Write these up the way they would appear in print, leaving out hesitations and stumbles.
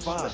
fine.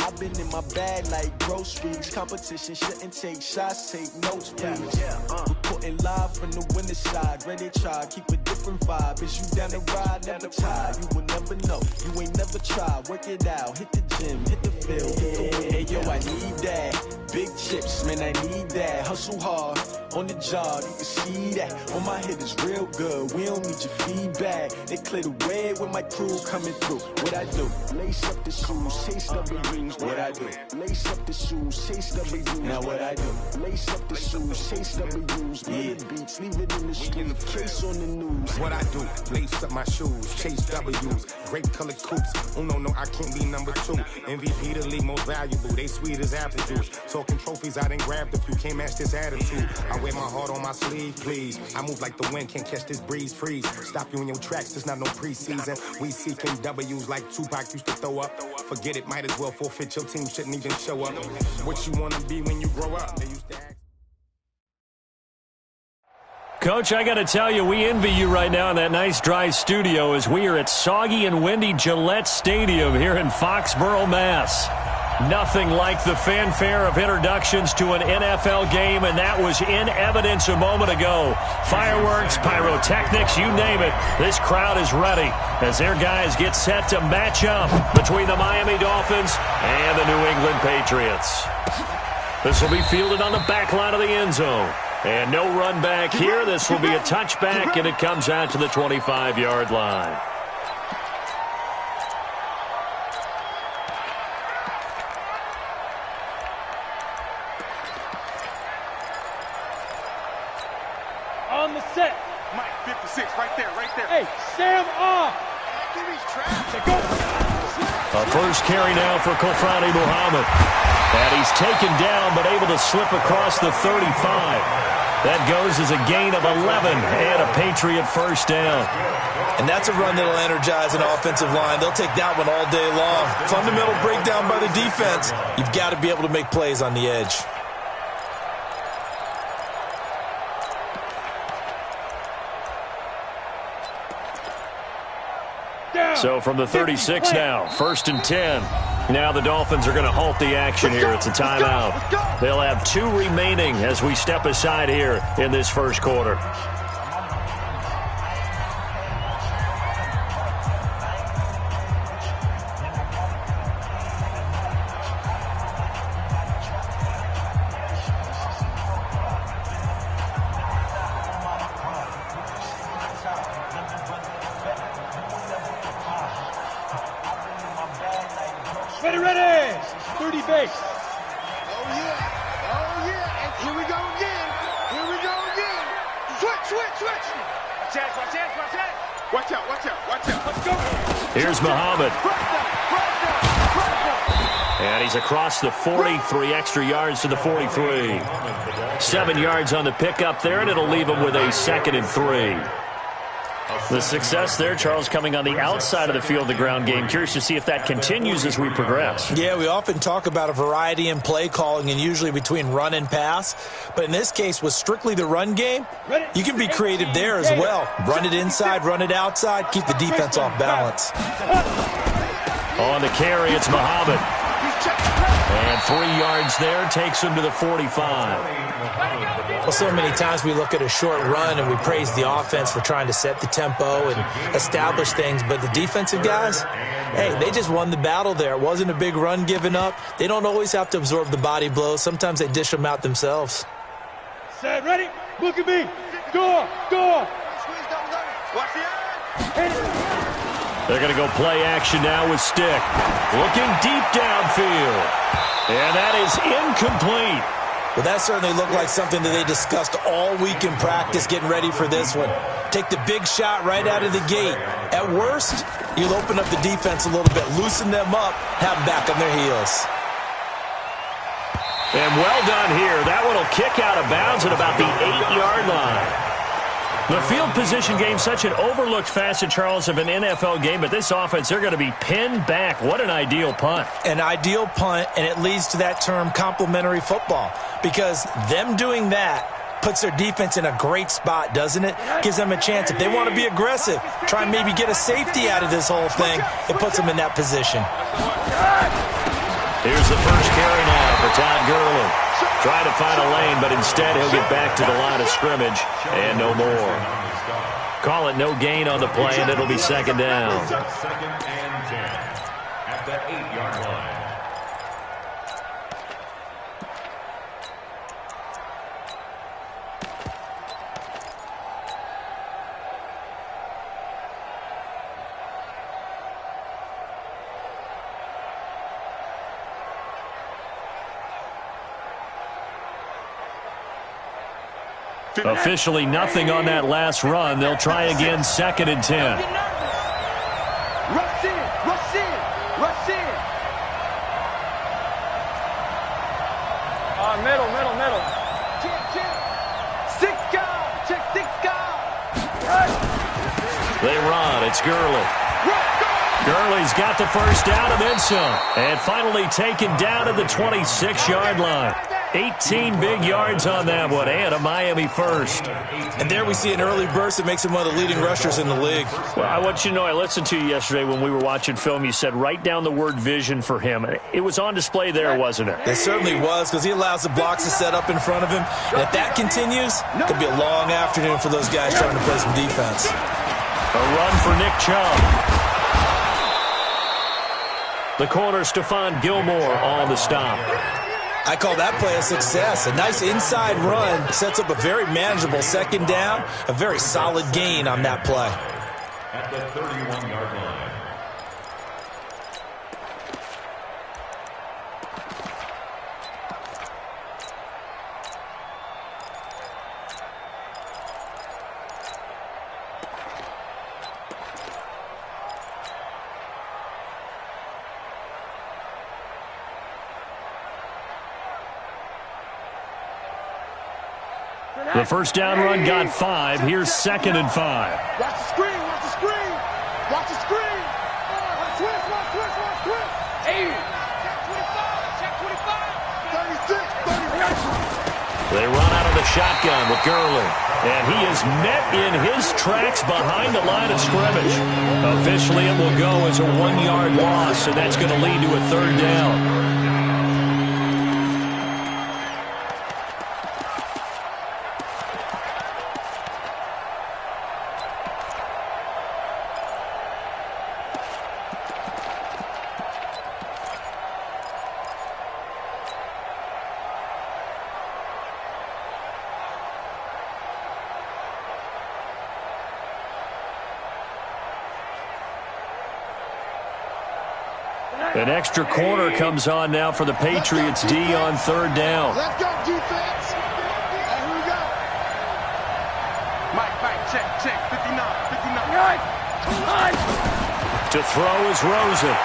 I've been in my bag like groceries. Competition shouldn't take shots, take notes, please. Reporting live from the winter side. Ready to try, keep a different vibe. Is you down the ride, never tired. You will never know, you ain't never tried. Work it out, hit the gym, hit the field, hit the wheel. Hey, yo, I need that. Big chips, man, I need that. Hustle hard, on the job, you can see that. On my head is real good, we don't need your feedback. They clear the way when my crew coming through. What I do? Lace up the shoes, chase W's. What I do? Lace up the shoes, chase W's. Now what I do? Lace up the shoes, chase W's. Yeah, beats, leave it in the street, case on the news. What I do? Lace up my shoes, chase W's. Grape colored coops. Oh no, I can't be number 2. MVP the league most valuable. They sweet as apple juice. Talking trophies, I done grabbed a few. Can't match this attitude. I wear my heart on my sleeve, please. I move like the wind, can't catch this breeze. Freeze. Stop you in your tracks. There's not no preseason. We seeking W's like Tupac used to throw up. Forget it, might as well forfeit. Your team shouldn't even show up. What you wanna be when you grow up? They used to ask. Coach, I got to tell you, we envy you right now in that nice dry studio as we are at soggy and windy Gillette Stadium here in Foxborough, Mass. Nothing like the fanfare of introductions to an NFL game, and that was in evidence a moment ago. Fireworks, pyrotechnics, you name it. This crowd is ready as their guys get set to match up between the Miami Dolphins and the New England Patriots. This will be fielded on the back line of the end zone. And no run back here. This will be a touchback, and it comes out to the 25-yard line. On the set. Mike, 56, right there. Hey, Sam off. A first carry now for Kofrani Muhammad. And he's taken down, but able to slip across the 35. That goes as a gain of 11 and a Patriot first down. And that's a run that'll energize an offensive line. They'll take that one all day long. Fundamental breakdown by the defense. You've got to be able to make plays on the edge. So from the 36 now, 1st and 10. Now the Dolphins are going to halt the action here. It's a timeout. They'll have 2 remaining as we step aside here in this first quarter. Ready. 30 base. Oh, yeah. And here we go again. Switch. Watch out. Let's go. Here's Muhammad. And he's across the 43 extra yards to the 43. 7 yards on the pickup there, and it'll leave him with a 2nd and 3. The success there, Charles, coming on the outside of the field, the ground game. Curious to see if that continues as we progress. Yeah, we often talk about a variety in play calling and usually between run and pass. But in this case, with strictly the run game, you can be creative there as well. Run it inside, run it outside, keep the defense off balance. On the carry, it's Muhammad. And 3 yards there takes him to the 45. Well, so many times we look at a short run and we praise the offense for trying to set the tempo and establish things, but the defensive guys, hey, they just won the battle there. It wasn't a big run given up. They don't always have to absorb the body blows. Sometimes they dish them out themselves. Set, ready? Look at me. Go. They're going to go play action now with Stick. Looking deep downfield. And that is incomplete. Well, that certainly looked like something that they discussed all week in practice getting ready for this one. Take the big shot right out of the gate. At worst, you'll open up the defense a little bit, loosen them up, have them back on their heels. And well done here. That one will kick out of bounds at about the 8-yard line. The field position game, such an overlooked facet, Charles, of an NFL game, but this offense, they're going to be pinned back. What an ideal punt. An ideal punt, and it leads to that term complementary football, because them doing that puts their defense in a great spot, doesn't it? Gives them a chance. If they want to be aggressive, try and maybe get a safety out of this whole thing, it puts them in that position. Here's the first carry now for Todd Gurley. Trying to find a lane, but instead he'll get back to the line of scrimmage and no more. Call it no gain on the play, and it'll be second down. Second and 10 at the 8-yard line. Officially nothing on that last run. They'll try again, second and 10. Rush in, rush in, rush in. Middle. Check. 6 guys, check 6 guys. They run. It's Gurley. Gurley's got the first down and then some. And finally taken down at the 26-yard line. 18 big yards on that one, and a Miami first. And there we see an early burst that makes him one of the leading rushers in the league. Well, I want you to know, I listened to you yesterday when we were watching film. You said write down the word vision for him. It was on display there, wasn't it? It certainly was, because he allows the blocks to set up in front of him. And if that continues, it could be a long afternoon for those guys trying to play some defense. A run for Nick Chubb. The corner, Stephon Gilmore, on the stop. I call that play a success. A nice inside run sets up a very manageable second down, a very solid gain on that play. At the 31-yard line. The first down run got 5. Here's second and 5. Watch the screen, watch the screen. Watch the screen. Watch twist. Hey. Check 25. 36. They run out of the shotgun with Gurley. And he is met in his tracks behind the line of scrimmage. Officially, it will go as a 1-yard loss, and that's going to lead to a third down. An extra corner comes on now for the Patriots D on third down. Let's go, defense. Hey, here we go. Mike, check. 59. Right. To throw is Rosen.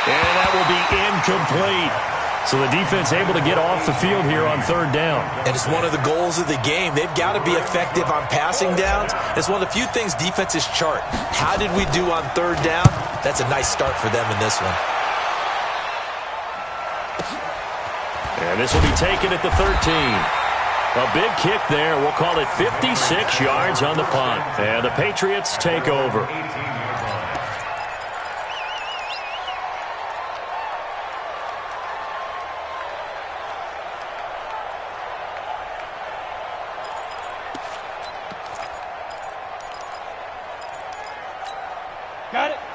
And that will be incomplete. So the defense able to get off the field here on third down. And it's one of the goals of the game. They've got to be effective on passing downs. It's one of the few things defenses chart. How did we do on third down? That's a nice start for them in this one. And this will be taken at the 13. A big kick there. We'll call it 56 yards on the punt. And the Patriots take over.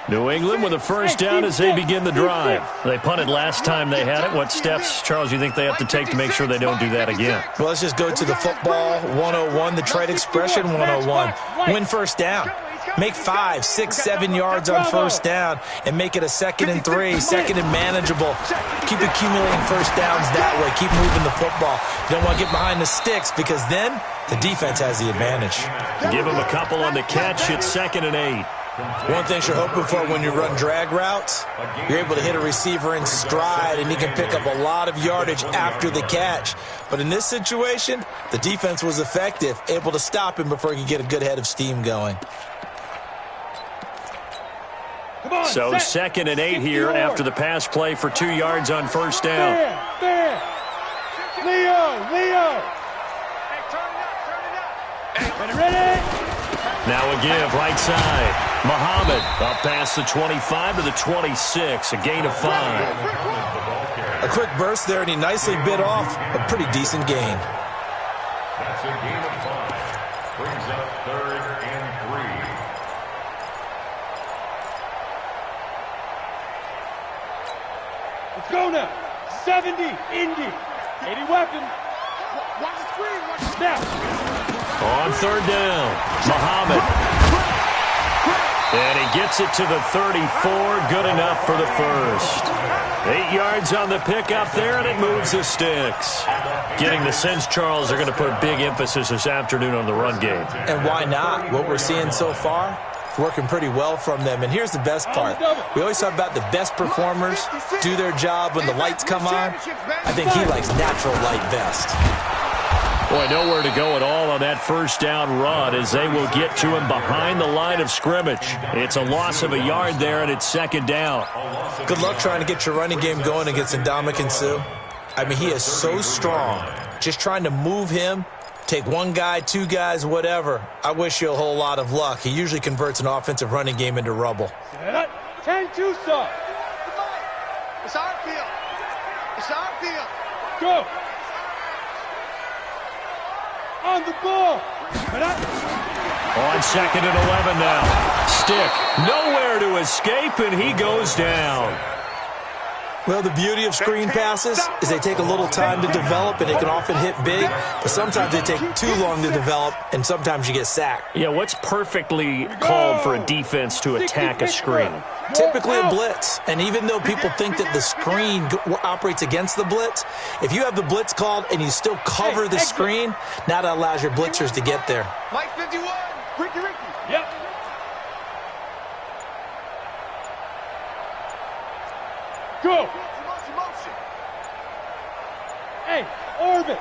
New England with a first down as they begin the drive. They punted last time they had it. What steps, Charles, you think they have to take to make sure they don't do that again? Well, let's just go to the football 101, the trade expression 101. Win first down. Make 5, 6, 7 yards on first down and make it a 2nd and 3, second and manageable. Keep accumulating first downs that way. Keep moving the football. You don't want to get behind the sticks because then the defense has the advantage. Give them a couple on the catch. It's 2nd and 8. One thing you're hoping for when you run drag routes, you're able to hit a receiver in stride and he can pick up a lot of yardage after the catch. But in this situation, the defense was effective, able to stop him before he could get a good head of steam going. So 2nd and 8 here after the pass play for 2 yards on first down. Leo. Hey, turn it up. Ready? Now a give right side. Muhammad up past the 25 to the 26, a gain of 5. A quick burst there, and he nicely bit off a pretty decent gain. That's a gain of 5. Brings up 3rd and 3. Let's go now. 70, Indy. 80 weapon. Watch the screen. Watch the snap. On 3rd down, Muhammad. And he gets it to the 34, good enough for the first. 8 yards on the pickup there, and it moves the sticks. Getting the sense, Charles, they're going to put a big emphasis this afternoon on the run game. And why not? What we're seeing so far, it's working pretty well from them. And here's the best part. We always talk about the best performers do their job when the lights come on. I think he likes natural light best. Boy, nowhere to go at all on that first down run as they will get to him behind the line of scrimmage. It's a loss of a yard there, and it's 2nd down. Good luck trying to get your running game going against Ndamukong Suh. I mean, he is so strong. Just trying to move him, take one guy, 2 guys, whatever. I wish you a whole lot of luck. He usually converts an offensive running game into rubble. 10-2, son. It's our field. It's our field. Go. On the ball. On 2nd and 11 now. Stick nowhere to escape, and he goes down. Well, the beauty of screen passes is they take a little time to develop, and they can often hit big, but sometimes they take too long to develop, and sometimes you get sacked. Yeah, what's perfectly called for a defense to attack a screen? Typically a blitz, and even though people think that the screen operates against the blitz, if you have the blitz called and you still cover the screen, now that allows your blitzers to get there. Mike 51, Ricky. Yep. Go. Motion. Hey, orbit.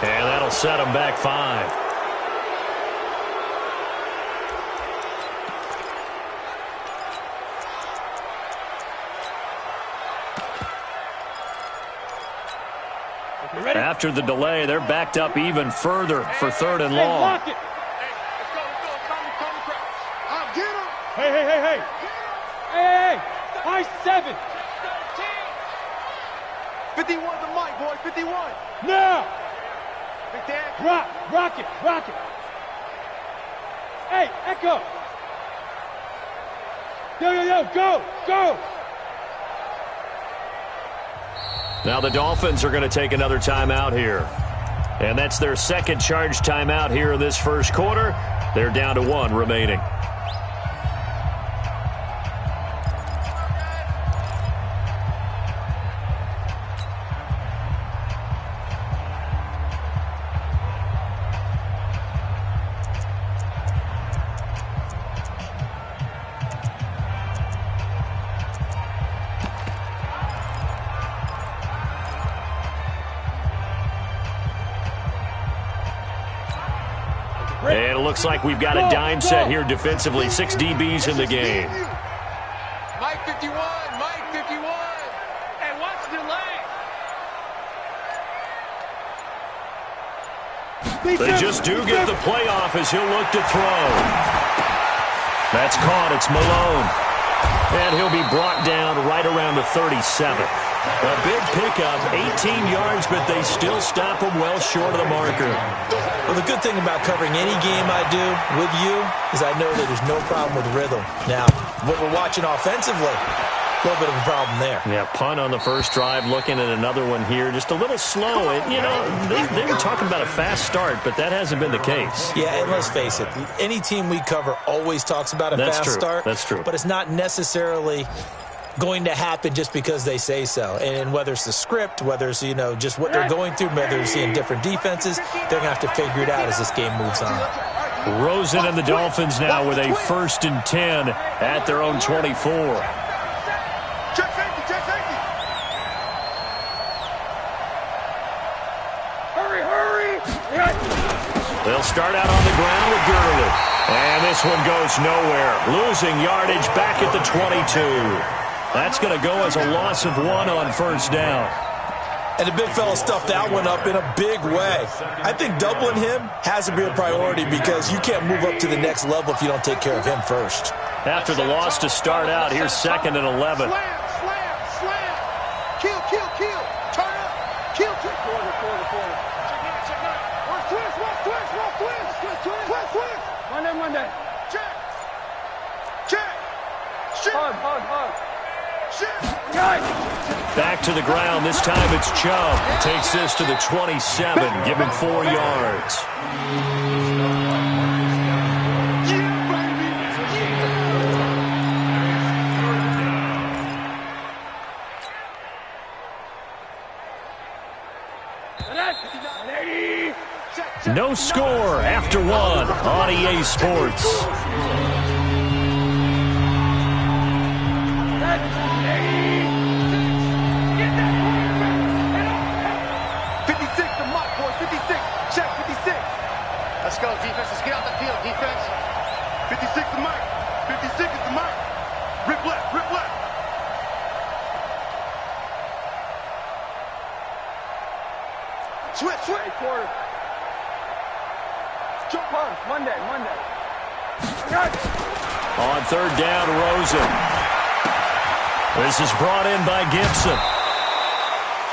And that'll set him back 5. After the delay, they're backed up even further for 3rd and long. Lock it. Hey. Hey. High 7. 51 the mic, boy. 51. Now. Big Dan. Rock it. Hey, Echo. Yo, go. Now the Dolphins are going to take another timeout here. And that's their 2nd charge timeout here in this first quarter. They're down to 1 remaining. And it looks like we've got a dime set here defensively. 6 DBs in the game. Mike 51. And watch the lane. They just do get the playoff as he'll look to throw. That's caught. It's Malone. And he'll be brought down right around the 37. A big pickup, 18 yards, but they still stop him well short of the marker. Well, the good thing about covering any game I do with you is I know that there's no problem with rhythm. Now, what we're watching offensively, a little bit of a problem there. Yeah, punt on the first drive, looking at another one here. Just a little slow. And, you know, they were talking about a fast start, but that hasn't been the case. Yeah, and let's face it, any team we cover always talks about a fast start. That's true. But it's not necessarily going to happen just because they say so. And whether it's the script, whether it's, just what they're going through, whether they're seeing different defenses, they're going to have to figure it out as this game moves on. Rosen and the Dolphins now with a 1st and 10 at their own 24. Check safety. Hurry. They'll start out on the ground with Gurley. And this one goes nowhere. Losing yardage back at the 22. That's going to go as a loss of 1 on 1st down. And the big fella stuffed that one up in a big way. I think doubling him has to be a priority because you can't move up to the next level if you don't take care of him first. After the loss to start out, here's 2nd and 11. Slam, slam, slam. Kill, kill, kill. Turn up. Kill, kill. Quarter. Check nine. Watch twist. Monday. Check. Shit. Hug. Shit. Back to the ground. This time it's Chubb. Takes this to the 27. Give him 4 yards. No score after 1 on EA Sports. Let's go, defense. Let's get out the field, defense. 56 to Mike. 56 is to Mike. Rip left. Switch. Quarter. Jump punt. Monday. On 3rd down, Rosen. This is brought in by Gibson.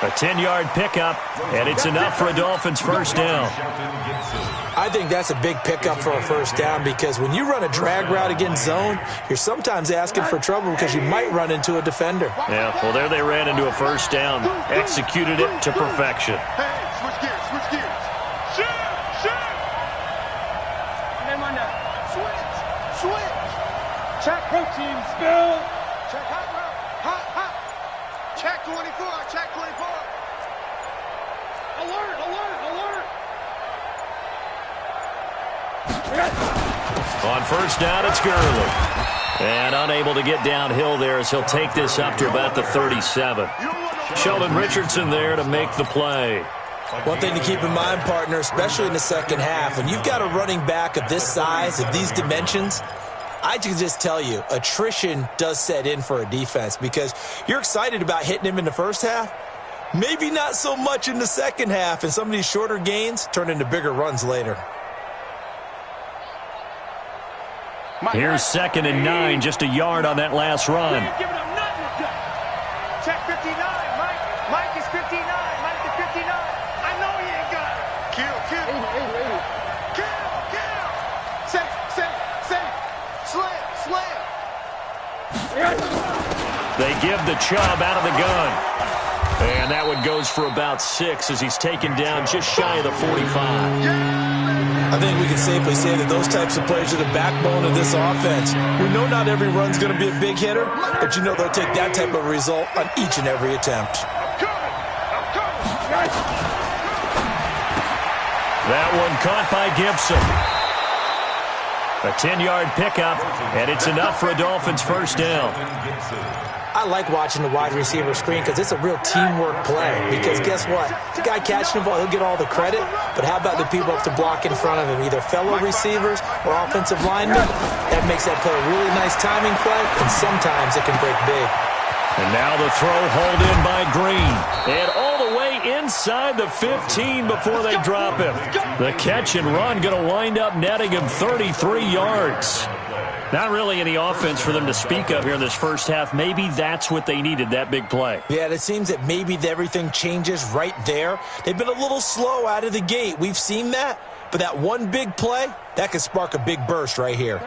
A 10-yard pickup, and it's enough for a Dolphins first down. I think that's a big pickup for a first down because when you run a drag route against zone, you're sometimes asking for trouble because you might run into a defender. Yeah, well, there they ran into a first down. Executed it to perfection. Hey, switch gears. Shoot. Monday. Switch. Check protein spill. Check hot route. Hot. Check 24. Alert. On first down, it's Gurley. And unable to get downhill there as he'll take this up to about the 37. Sheldon Richardson there to make the play. One thing to keep in mind, partner, especially in the second half, when you've got a running back of this size, of these dimensions, I can just tell you, attrition does set in for a defense because you're excited about hitting him in the first half. Maybe not so much in the second half, and some of these shorter gains turn into bigger runs later. Here's 2nd and 9, just a yard on that last run. Check 59, Mike is 59. Mike is 59. I know he ain't got it. Kill. 80. Kill. Slam. They give the Chubb out of the gun. And that one goes for about 6 as he's taken down just shy of the 45. I think we can safely say that those types of plays are the backbone of this offense. We know not every run's going to be a big hitter, but you know they'll take that type of result on each and every attempt. That one caught by Gibson. A 10-yard pickup, and it's enough for a Dolphins first down. I like watching the wide receiver screen because it's a real teamwork play. Because guess what? The guy catching the ball, he'll get all the credit. But how about the people up to block in front of him, either fellow receivers or offensive linemen? That makes that play a really nice timing play, and sometimes it can break big. And now the throw hauled in by Green. And all the way inside the 15 before they drop him. The catch and run going to wind up netting him 33 yards. Not really any offense for them to speak of here in this first half. Maybe that's what they needed, that big play. Yeah, it seems that maybe everything changes right there. They've been a little slow out of the gate. We've seen that. But that one big play, that could spark a big burst right here.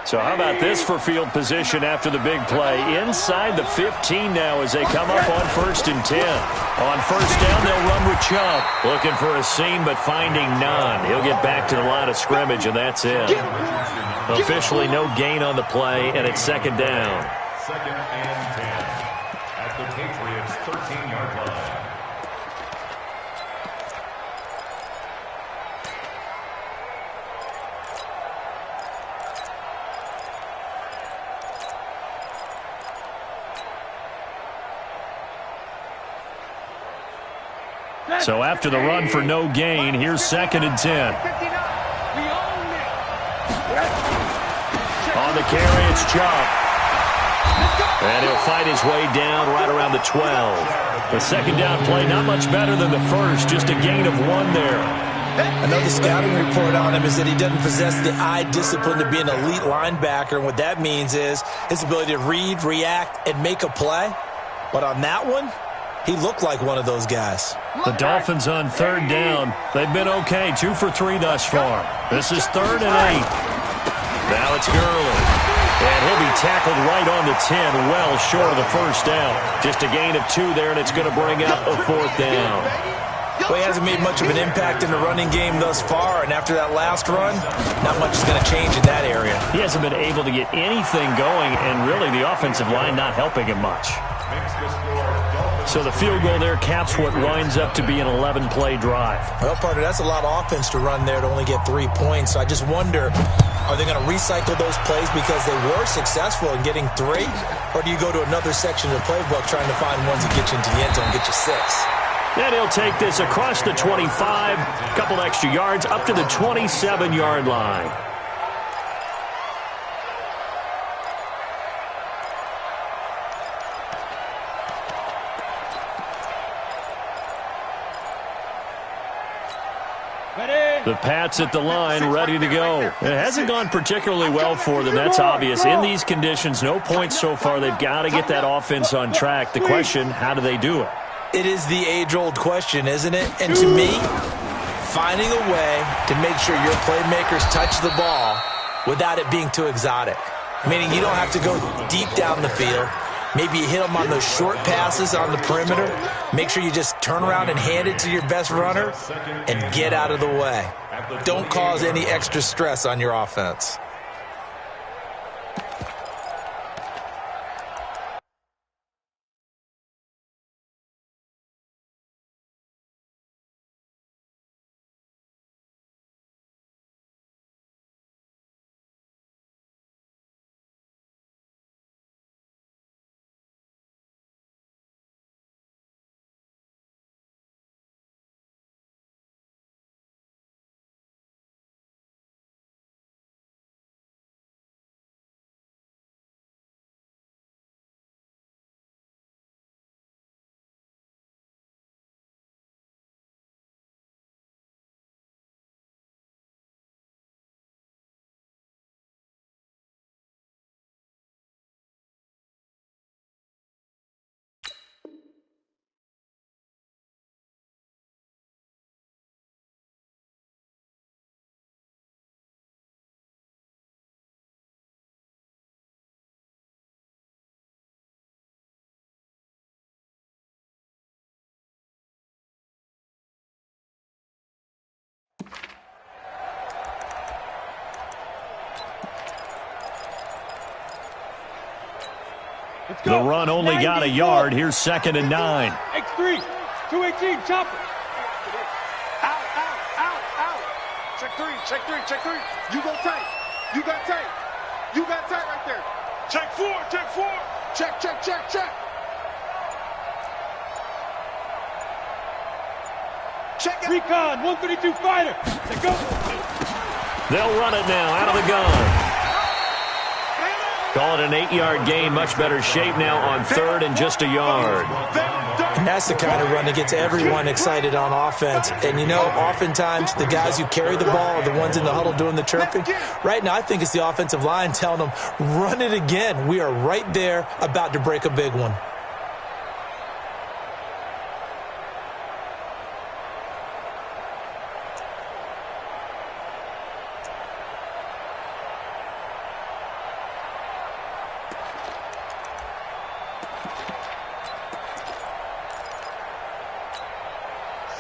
So how about this for field position after the big play? Inside the 15 now as they come up on 1st and 10. On first down, they'll run with Chubb. Looking for a seam, but finding none. He'll get back to the line of scrimmage, and that's it. Officially no gain on the play, and it's 2nd down. 2nd and 10 at the Patriots' 13-yard line. So after the run for no gain, here's 2nd and 10. On the carry, it's Chubb. And he'll fight his way down right around the 12. The second down play, not much better than the first, just a gain of 1 there. Another scouting report on him is that he doesn't possess the eye discipline to be an elite linebacker, and what that means is his ability to read, react, and make a play. But on that one, he looked like one of those guys. The Dolphins on third down. They've been okay, 2 for 3 thus far. This is 3rd and 8. Now it's Gurley. And he'll be tackled right on the 10, well short of the first down. Just a gain of 2 there, and it's going to bring up a 4th down. Well, he hasn't made much of an impact in the running game thus far, and after that last run, not much is going to change in that area. He hasn't been able to get anything going, and really the offensive line not helping him much. So the field goal there caps what winds up to be an 11-play drive. Well, partner, that's a lot of offense to run there to only get 3 points. So I just wonder, are they going to recycle those plays because they were successful in getting 3? Or do you go to another section of the playbook trying to find ones that get you into the end zone and get you 6? And he'll take this across the 25, a couple extra yards, up to the 27-yard line. The Pats at the line, ready to go. It hasn't gone particularly well for them, that's obvious. In these conditions, no points so far. They've got to get that offense on track. The question, how do they do it? It is the age-old question, isn't it? And to me, finding a way to make sure your playmakers touch the ball without it being too exotic. Meaning you don't have to go deep down the field. Maybe you hit them on those short passes on the perimeter. Make sure you just turn around and hand it to your best runner and get out of the way. Don't cause any extra stress on your offense. The run only got a yard. Here's 2nd and 9. X3, 218, chopper. Out. Check three. You go tight. You got tight right there. Check 4. Check it. Recon, 132 fighter. Let's go. They'll run it now out of the gun. Call it an 8-yard gain. Much better shape now on 3rd and just a yard. And that's the kind of run that gets everyone excited on offense. And, you know, oftentimes the guys who carry the ball are the ones in the huddle doing the chirping. Right now, I think it's the offensive line telling them, run it again. We are right there about to break a big one.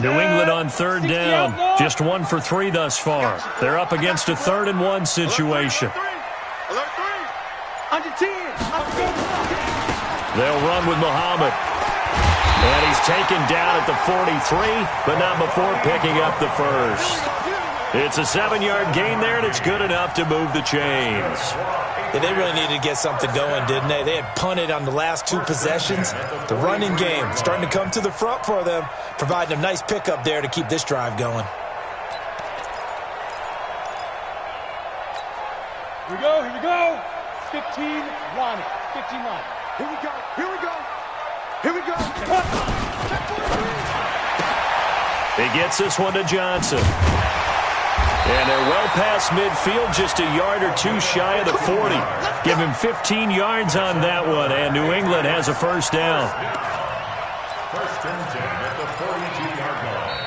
New England on 3rd down. Just 1 for 3 thus far. They're up against a 3rd and 1 situation. Alert 3. Under 10. They'll run with Muhammad. And he's taken down at the 43, but not before picking up the first. It's a 7-yard gain there, and it's good enough to move the chains. Yeah, they really needed to get something going, didn't they? They had punted on the last 2 possessions. The running game starting to come to the front for them, providing a nice pickup there to keep this drive going. Here we go. 15 line. 15 line. Here we go. He gets this one to Johnson. And they're well past midfield, just a yard or two shy of the 40. Give him 15 yards on that one, and New England has a first down. First and 10 at the 42-yard line.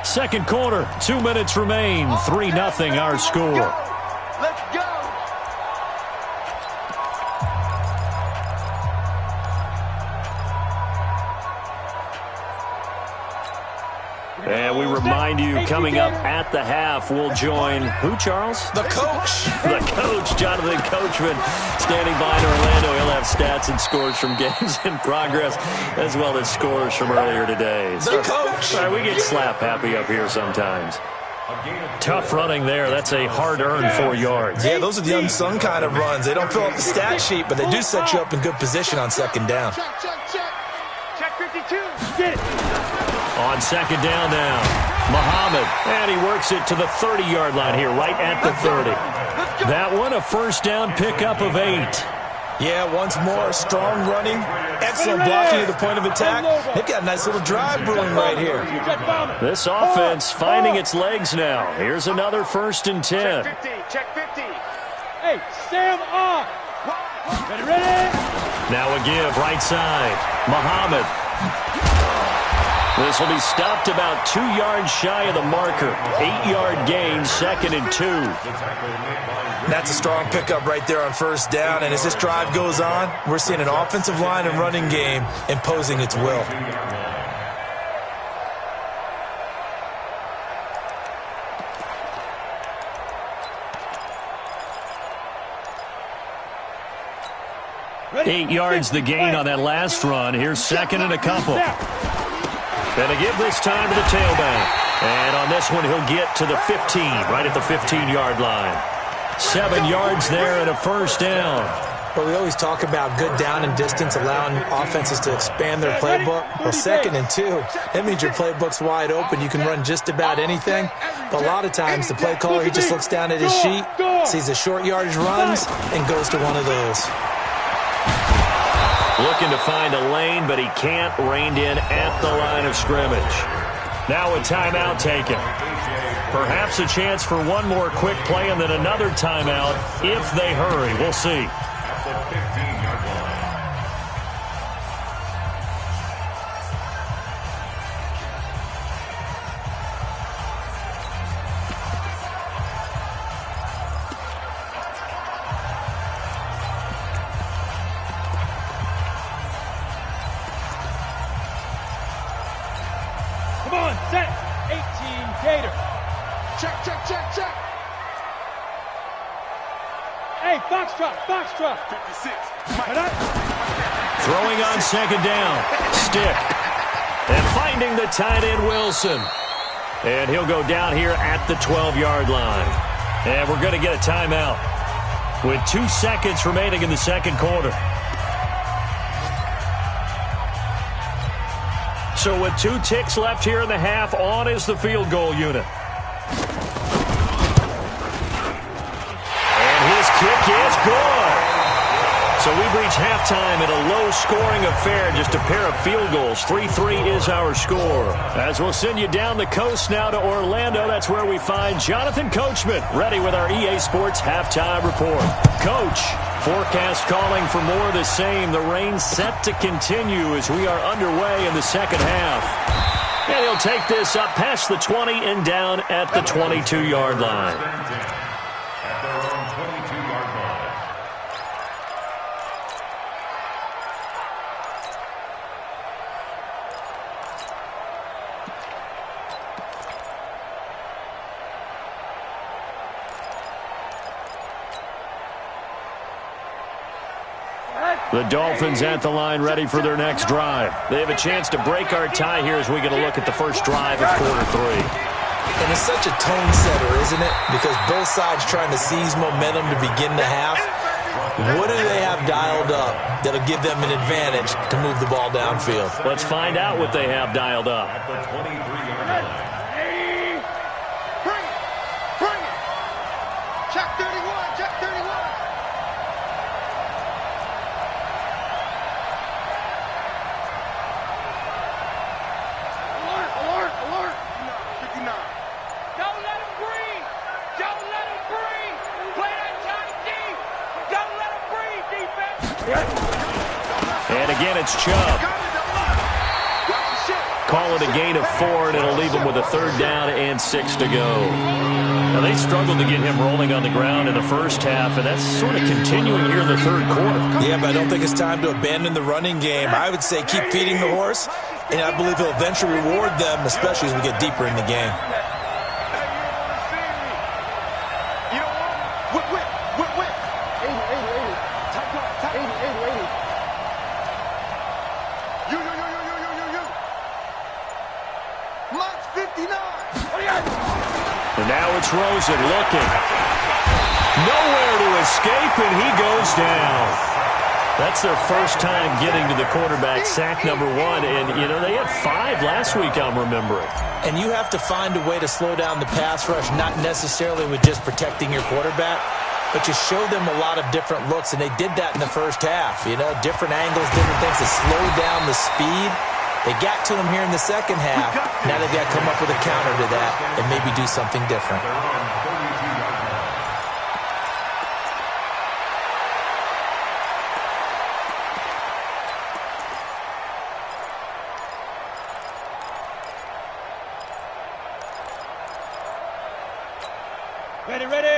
Second quarter, 2 minutes remain. 3-0 our score. Let's go. And we remind you, coming up at the half, we'll join who, Charles? The coach. The coach, Jonathan Coachman, standing by in Orlando. He'll have stats and scores from games in progress, as well as scores from earlier today. The coach. All right, we get slap happy up here sometimes. Tough running there. That's a hard-earned 4 yards. Yeah, those are the unsung kind of runs. They don't fill up the stat sheet, but they do set you up in good position on second down. Check 52. Get it. On second down now, Muhammad, and he works it to the 30-yard line here, right at the 30. That one, a first down pickup of 8. Yeah, once more, strong running, excellent blocking at the point of attack. They've got a nice little drive brewing right here. This offense finding its legs now. Here's another first and 10. Check 50. Check 50. Hey, Sam off. Ready? Now a give, right side, Muhammad. This will be stopped about 2 yards shy of the marker. 8-yard gain, second and 2. That's a strong pickup right there on first down. And as this drive goes on, we're seeing an offensive line and running game imposing its will. Ready? 8 yards the gain on that last run. Here's second and a couple. And a give this time to the tailback. And on this one, he'll get to the 15, right at the 15-yard line. 7 yards there and a first down. But we always talk about good down and distance, allowing offenses to expand their playbook. Well, second and 2, that means your playbook's wide open. You can run just about anything. But a lot of times, the play caller, he just looks down at his sheet, sees the short yardage runs, and goes to one of those. Looking to find a lane, but he can't. Reined in at the line of scrimmage. Now a timeout taken. Perhaps a chance for one more quick play and then another timeout if they hurry. We'll see. At the 15-yard line. Come on, set. 18, Gator. Check. Hey, Foxtrot. 56. Throwing on second down. Stick. And finding the tight end, Wilson. And he'll go down here at the 12-yard line. And we're going to get a timeout with 2 seconds remaining in the second quarter. So with 2 ticks left here in the half, on is the field goal unit. And his kick is good. So we've reached halftime in a low-scoring affair, just a pair of field goals. 3-3 is our score. As we'll send you down the coast now to Orlando, that's where we find Jonathan Coachman, ready with our EA Sports halftime report. Coach, forecast calling for more of the same. The rain set to continue as we are underway in the second half. And he'll take this up past the 20 and down at the 22-yard line. At their own 22-yard line. The Dolphins at the line ready for their next drive. They have a chance to break our tie here as we get a look at the first drive of quarter 3. And it's such a tone setter, isn't it? Because both sides trying to seize momentum to begin the half. What do they have dialed up that'll give them an advantage to move the ball downfield? Let's find out what they have dialed up. At the 23-yard line. Bring it. Check 31. Check 31. And again, it's Chubb. Call it a gain of 4, and it'll leave him with a 3rd down and 6 to go. Now, they struggled to get him rolling on the ground in the first half, and that's sort of continuing here in the 3rd quarter. Yeah, but I don't think it's time to abandon the running game. I would say keep feeding the horse, and I believe he'll eventually reward them, especially as we get deeper in the game. And now it's Rosen looking. Nowhere to escape, and he goes down. That's their first time getting to the quarterback, sack number 1. And, you know, they had 5 last week, I'm remembering. And you have to find a way to slow down the pass rush, not necessarily with just protecting your quarterback, but you show them a lot of different looks, and they did that in the first half. You know, different angles, different things to slow down the speed. They got to him here in the second half. Now they've got to come up with a counter to that and maybe do something different.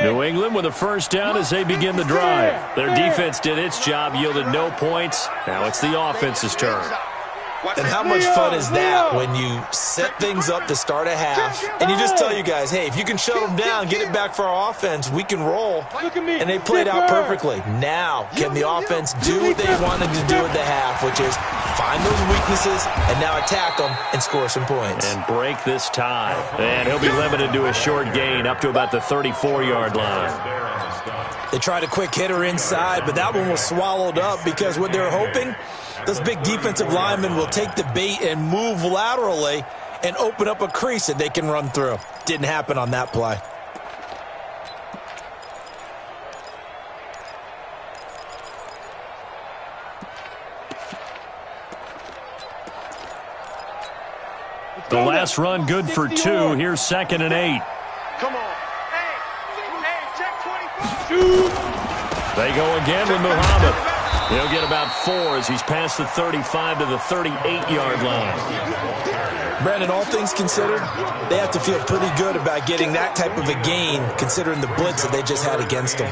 New England with a 1st down as they begin the drive. Their defense did its job, yielded no points. Now it's the offense's turn. And how much fun is that when you set things up to start a half and you just tell you guys, hey, if you can shut them down, get it back for our offense, we can roll. And they played out perfectly. Now, can the offense do what they wanted to do at the half, which is find those weaknesses and now attack them and score some points. And break this tie. And he'll be limited to a short gain up to about the 34-yard line. They tried a quick hitter inside, but that one was swallowed up because what they're hoping, those big defensive linemen will take the bait and move laterally and open up a crease that they can run through. Didn't happen on that play. The last run good for 2. Here's 2nd and 8. Come on. Hey, check 25. They go again with Muhammad. He'll get about 4 as he's past the 35 to the 38-yard line. Brandon, all things considered, they have to feel pretty good about getting that type of a gain considering the blitz that they just had against them.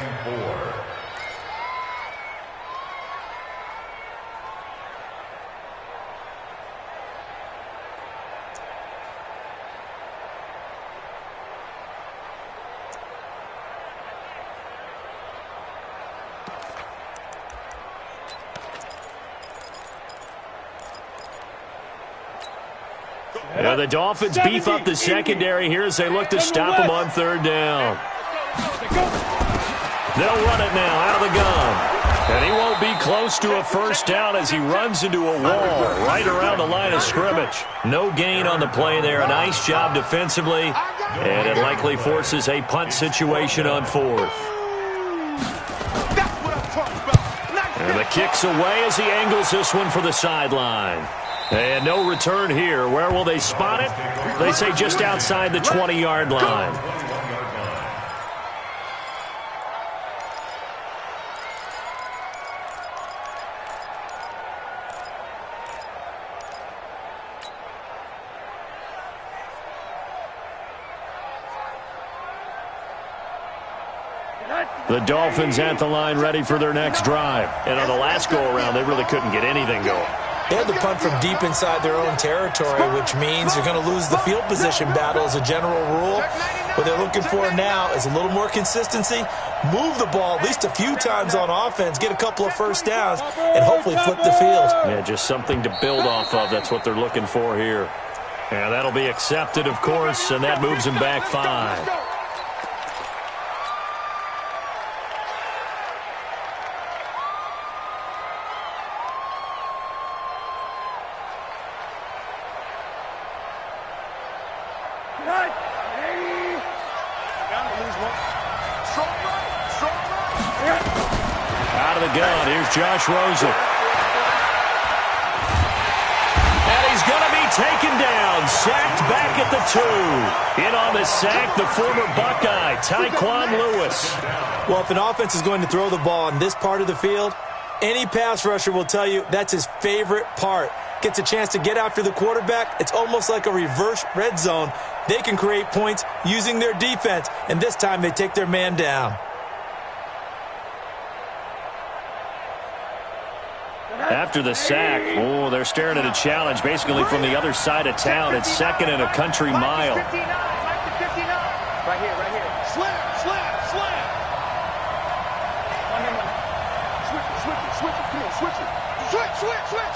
Yeah, the Dolphins beef up the secondary here as they look to stop him on 3rd down. They'll run it now out of the gun. And he won't be close to a 1st down as he runs into a wall right around the line of scrimmage. No gain on the play there. A nice job defensively. And it likely forces a punt situation on 4th. And the kick's away as he angles this one for the sideline. And no return here. Where will they spot it? They say just outside the 20-yard line. The Dolphins at the line ready for their next drive. And on the last go-around, they really couldn't get anything going. They had to punt from deep inside their own territory, which means they're going to lose the field position battle as a general rule. What they're looking for now is a little more consistency, move the ball at least a few times on offense, get a couple of 1st downs, and hopefully flip the field. Yeah, just something to build off of. That's what they're looking for here. And that'll be accepted, of course, and that moves them back 5. Out of the gun, here's Josh Rosen. And he's going to be taken down, sacked back at the 2. In on the sack, the former Buckeye, Tyquan Lewis. Well, if an offense is going to throw the ball on this part of the field, Any pass rusher will tell you that's his favorite part. Gets a chance to get after the quarterback. It's almost like a reverse red zone. They can create points using their defense, and this time they take their man down. After the sack, they're staring at a challenge basically from the other side of town. It's second and a country mile. Right here, right here. Slam, slam, slam. Switch it. Come on, switch it. Switch.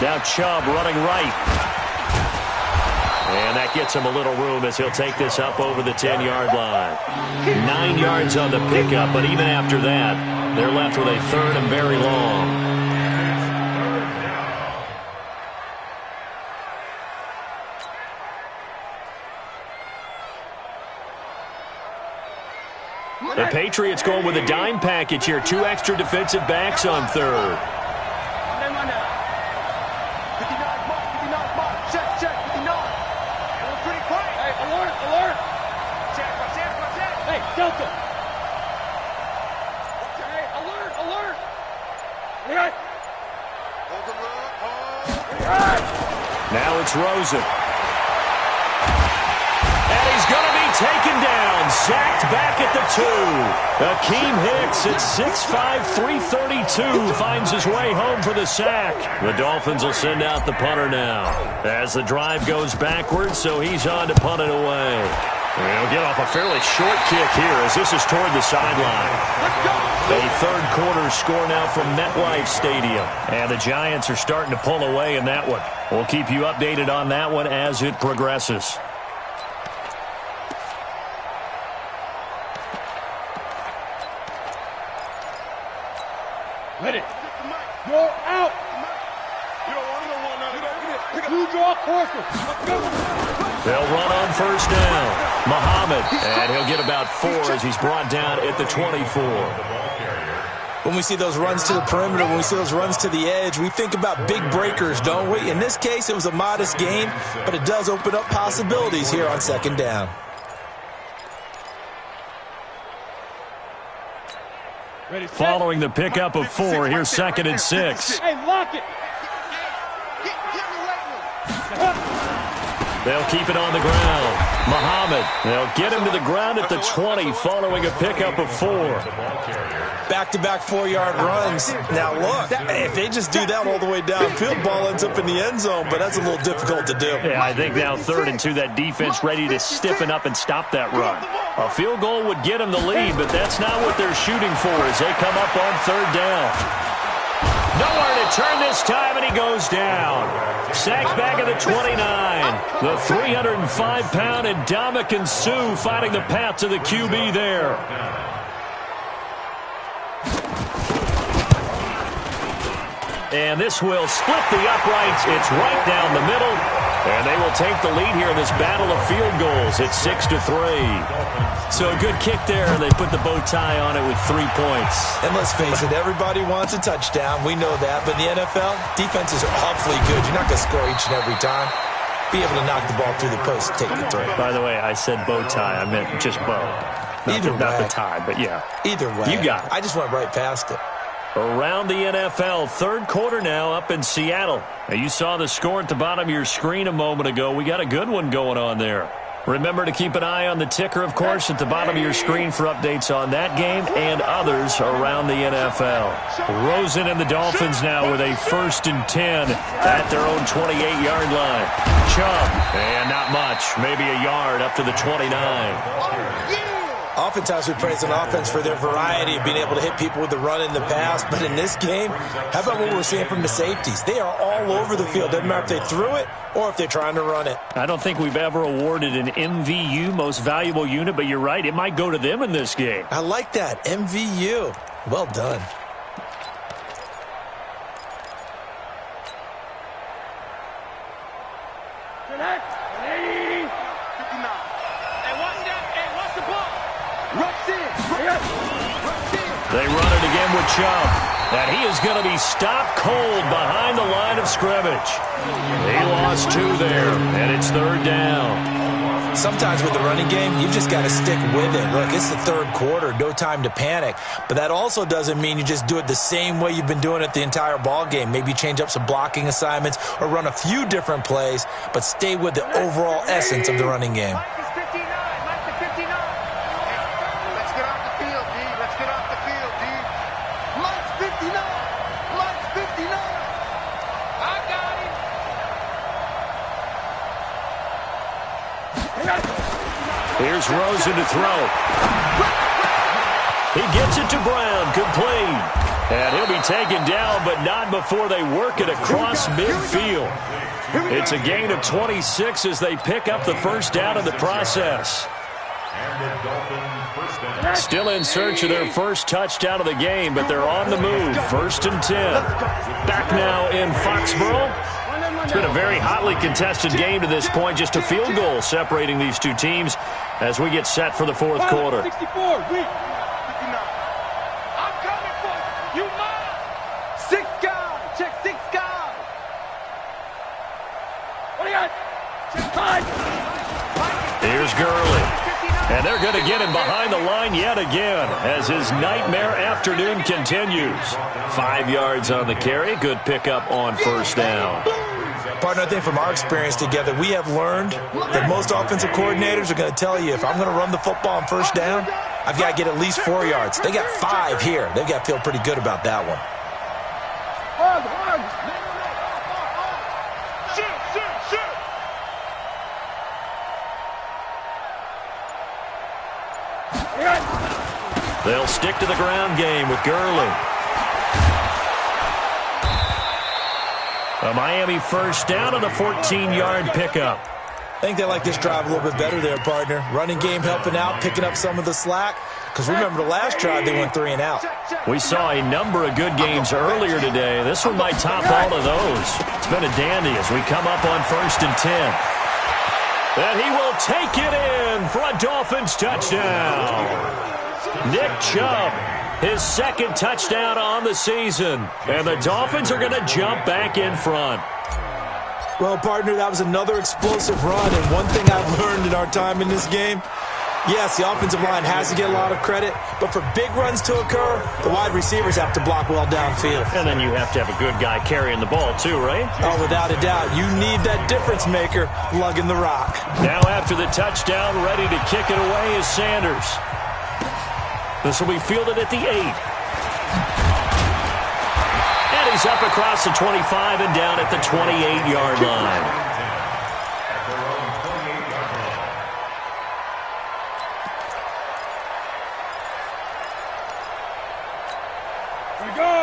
Now Chubb running right. And that gets him a little room as he'll take this up over the 10-yard line. 9 yards on the pickup, but even after that, they're left with a third and very long. The Patriots going with a dime package here. 2 extra defensive backs on third. Check, 59. It was pretty quiet. Hey, alert. Check. Hey, Delta. Hey, alert. Hey. Now it's Rosen. And he's going to be taken down. Sacked back at the 2. Akeem Hicks at 6'5", 332 finds his way home for the sack. The Dolphins will send out the punter now as the drive goes backwards, so he's on to punt it away. He'll get off a fairly short kick here as this is toward the sideline. A third quarter score now from MetLife Stadium. And the Giants are starting to pull away in that one. We'll keep you updated on that one as it progresses. Ready. You're out. You draw closer. They'll run on first down. Muhammad, and he'll get about 4 as he's brought down at the 24. When we see those runs to the perimeter, when we see those runs to the edge, we think about big breakers, don't we? In this case, it was a modest gain, but it does open up possibilities here on second down. Ready, set. Following the pickup of 4, here's second and 6. Hey, lock it. They'll keep it on the ground. Muhammad, they'll get him to the ground at the 20 following a pickup of 4. Back-to-back 4-yard runs. Now, look, if they just do that all the way downfield, ball ends up in the end zone, but that's a little difficult to do. Yeah, I think now 3rd and 2, that defense ready to stiffen up and stop that run. A field goal would get them the lead, but that's not what they're shooting for as they come up on 3rd down. Nowhere to turn this time, and he goes down. Sacked back at the 29. The 305-pound Ndamukong Suh finding the path to the QB there. And this will split the uprights. It's right down the middle. And they will take the lead here in this battle of field goals at 6-3. So a good kick there. They put the bow tie on it with 3 points. And let's face it, everybody wants a touchdown. We know that. But in the NFL, defenses are awfully good. You're not going to score each and every time. Be able to knock the ball through the post and take the throw. By the way, I said bow tie. I meant just bow. Not the tie, but yeah. Either way. You got it. I just went right past it. Around the NFL, 3rd quarter now up in Seattle. Now, you saw the score at the bottom of your screen a moment ago. We got a good one going on there. Remember to keep an eye on the ticker, of course, at the bottom of your screen for updates on that game and others around the NFL. Rosen and the Dolphins now with a 1st and 10 at their own 28-yard line. Chubb, and not much, maybe a yard up to the 29. Oftentimes we praise an offense for their variety of being able to hit people with the run in the pass. But in this game, how about what we're seeing from the safeties? They are all over the field. Doesn't matter if they threw it or if they're trying to run it. I don't think we've ever awarded an MVU, most valuable unit, but you're right. It might go to them in this game. I like that. MVU. Well done. They run it again with Chubb. And he is going to be stopped cold behind the line of scrimmage. He lost 2 there, and it's 3rd down. sometimes with the running game, you've just got to stick with it. Look, it's the third quarter, no time to panic. But that also doesn't mean you just do it the same way you've been doing it the entire ball game. Maybe change up some blocking assignments or run a few different plays, but stay with the overall essence of the running game. Mike is 59. Mike is 59. Let's get off the field, D. Let's get off the field, D. Mike's 59. Mike's 59. I got him. Here's Rosen to throw. He gets it to Brown, complete. And he'll be taken down, but not before they work it across midfield. It's a gain of 26 as they pick up the first down in the process. Still in search of their first touchdown of the game, but they're on the move. 1st and 10. Back now in Foxborough. It's been a very hotly contested game to this point. Just a field goal separating these two teams as we get set for the fourth quarter. 64, weak. 59. I'm coming for you. You mine. 6 guys. Check 6 guys. What do you got? Check 5. Here's Gurley. And they're going to get him behind the line yet again as his nightmare afternoon continues. 5 yards on the carry. Good pickup on first down. Partner, I think from our experience together, we have learned that most offensive coordinators are going to tell you, if I'm going to run the football on first down, I've got to get at least 4 yards. They got 5 here. They've got to feel pretty good about that one. They'll stick to the ground game with Gurley. A Miami first down on a 14-yard pickup. I think they like this drive a little bit better there, partner. Running game helping out, picking up some of the slack. Because remember, the last drive they went 3 and out. We saw a number of good games earlier today. This one might top all of those. It's been a dandy as we come up on 1st and 10. And he will take it in for a Dolphins touchdown. Nick Chubb, his second touchdown on the season. And the Dolphins are going to jump back in front. Well, partner, that was another explosive run. And one thing I've learned in our time in this game, yes, the offensive line has to get a lot of credit. But for big runs to occur, the wide receivers have to block well downfield. And then you have to have a good guy carrying the ball too, right? Oh, without a doubt. You need that difference maker lugging the rock. Now after the touchdown, ready to kick it away is Sanders. This will be fielded at the 8. And he's up across the 25 and down at the 28-yard line.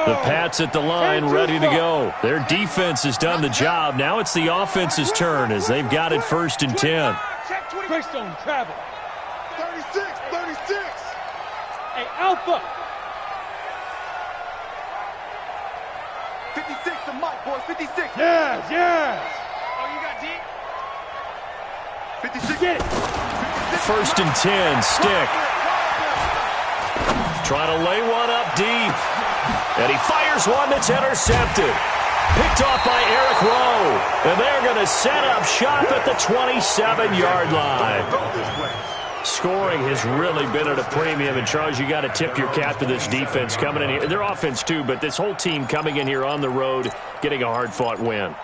The Pats at the line, ready to go. Their defense has done the job. Now it's the offense's turn as they've got it 1st and 10. Greystone travel. 36, 36. Hey, Alpha. 56 to Mike, boys. 56. Yes, yes. Oh, you got deep? 56. Get it. 1st and 10, stick. Trying to lay one up deep. And he fires one that's intercepted. Picked off by Eric Rowe. And they're going to set up shop at the 27-yard line. Scoring has really been at a premium. And, Charles, you got to tip your cap to this defense coming in here. Their offense, too, but this whole team coming in here on the road, getting a hard-fought win.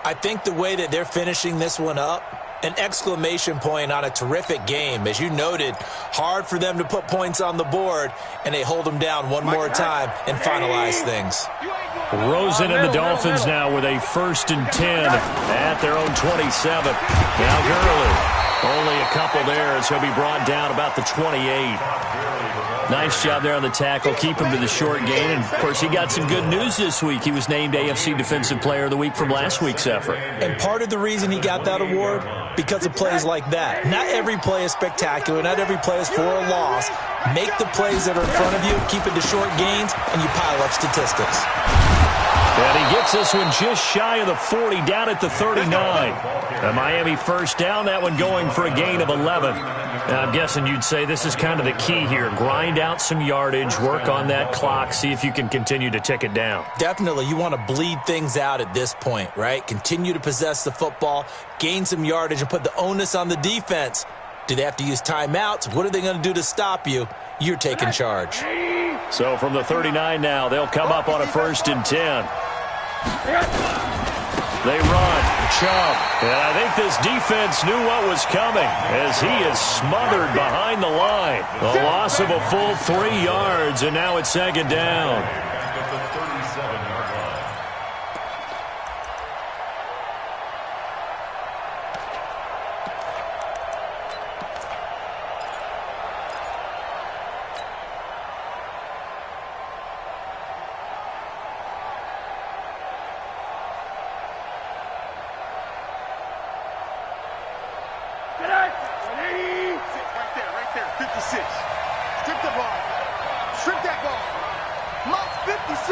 I think the way that they're finishing this one up, an exclamation point on a terrific game. As you noted, hard for them to put points on the board, and they hold them down one more time and finalize things. Rosen and the Dolphins now with a 1st and 10 at their own 27. Now Gurley. Only a couple there as he'll be brought down about the 28. Nice job there on the tackle. Keep him to the short gain. And, of course, he got some good news this week. He was named AFC Defensive Player of the Week from last week's effort. And part of the reason he got that award, because of plays like that. Not every play is spectacular. Not every play is for a loss. Make the plays that are in front of you, keep it to short gains, and you pile up statistics. And he gets this one just shy of the 40, down at the 39. A Miami first down, that one going for a gain of 11. Now, I'm guessing you'd say this is kind of the key here. Grind out some yardage, work on that clock, see if you can continue to tick it down. Definitely. You want to bleed things out at this point, right? Continue to possess the football, gain some yardage, and put the onus on the defense Do they have to use timeouts? What are they going to do to stop you? You're taking charge. So from the 39 now, they'll come up on a 1st and 10. They run. Chubb. And I think this defense knew what was coming as he is smothered behind the line. A loss of a full 3 yards, and now it's 2nd down. Back at the 37-yard line. Right there, 56. Strip the ball. Strip that ball. March 56.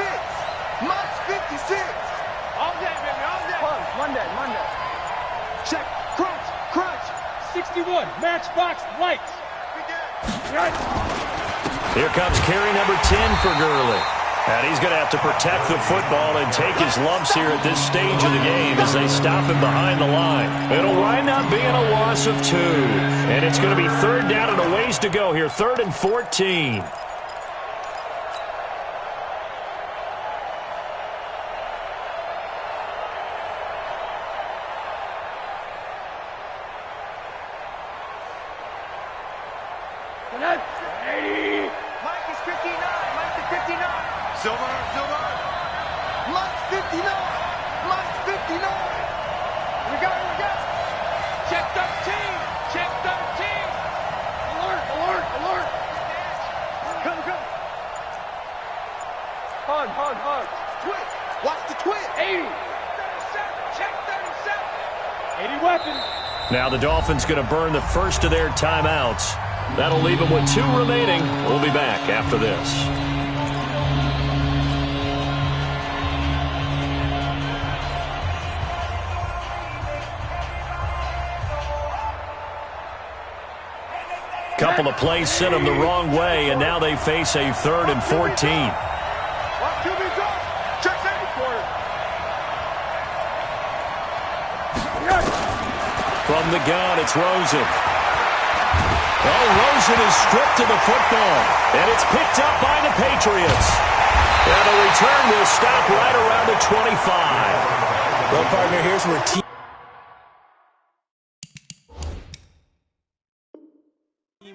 March 56. All day, baby, all day. Monday. Check. Crunch. 61. Matchbox lights. Here comes carry number 10 for Gurley. And he's going to have to protect the football and take his lumps here at this stage of the game as they stop him behind the line. It'll wind up being a loss of 2. And it's going to be 3rd down and a ways to go here. 3rd and 14. Mike is 59. Mike is 59. Silver. Mike 59. Mike 59. We got. Check 13. Alert. Come. Hug. Twist. Watch the twist. 80. 37. Check 37. 80 weapon. Now the Dolphins going to burn the first of their timeouts. That'll leave them with 2 remaining. We'll be back after this. Couple of plays sent them the wrong way, and now they face a 3rd and 14. Watch QB go. Check 74. From the gun, it's Rosen. Oh, Rosen is stripped to the football, and it's picked up by the Patriots. And the return will stop right around the 25. Well, partner, here's where team